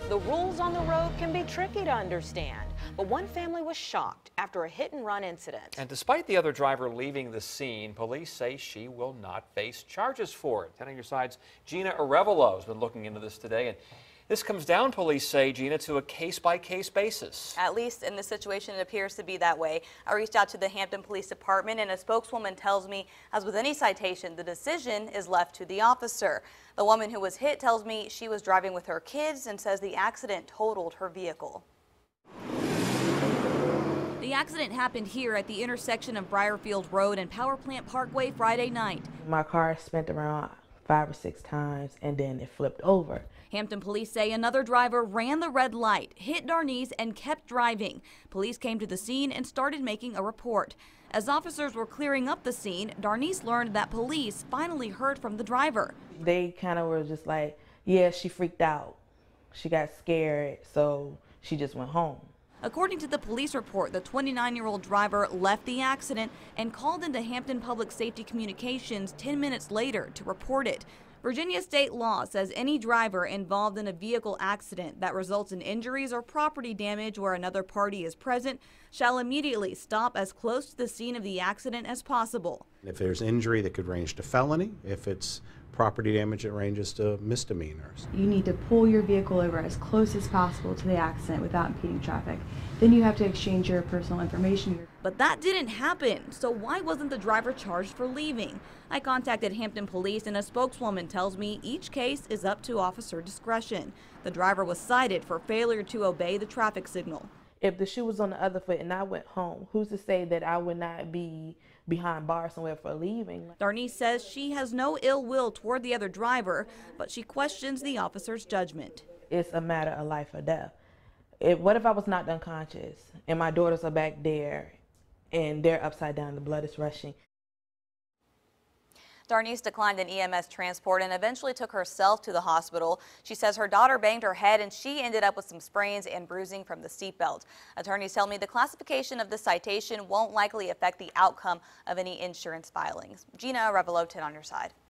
The rules on the road can be tricky to understand, but one family was shocked after a hit-and-run incident. And despite the other driver leaving the scene, police say she will not face charges for it. 10 on your side's Geena Arevalo has been looking into this today, and this comes down, police say, Geena, to a case-by-case basis. At least in this situation, it appears to be that way. I reached out to the Hampton Police Department, and a spokeswoman tells me, as with any citation, the decision is left to the officer. The woman who was hit tells me she was driving with her kids and says the accident totaled her vehicle. The accident happened here at the intersection of Briarfield Road and Power Plant Parkway Friday night. My car spent around 5 or 6 times and then it flipped over. Hampton police say another driver ran the red light, hit Darnice, and kept driving. Police came to the scene and started making a report. As officers were clearing up the scene, Darnice learned that police finally heard from the driver. They kind of were just like, yeah, she freaked out. She got scared, so she just went home. According to the police report, the 29-year-old driver left the accident and called into Hampton Public Safety Communications 10 minutes later to report it. Virginia state law says any driver involved in a vehicle accident that results in injuries or property damage where another party is present shall immediately stop as close to the scene of the accident as possible. If there's injury, that could range to felony. If it's property damage, it ranges to misdemeanors. You need to pull your vehicle over as close as possible to the accident without impeding traffic. Then you have to exchange your personal information. But that didn't happen, so why wasn't the driver charged for leaving? I contacted Hampton Police, and a spokeswoman tells me each case is up to officer discretion. The driver was cited for failure to obey the traffic signal. If the shoe was on the other foot and I went home, who's to say that I would not be behind bars somewhere for leaving? Darnice says she has no ill will toward the other driver, but she questions the officer's judgment. It's a matter of life or death. What if I was knocked unconscious and my daughters are back there and they're upside down, the blood is rushing? Darnice declined an EMS transport and eventually took herself to the hospital. She says her daughter banged her head and she ended up with some sprains and bruising from the seatbelt. Attorneys tell me the classification of the citation won't likely affect the outcome of any insurance filings. Geena Arevalo, 10 on your side.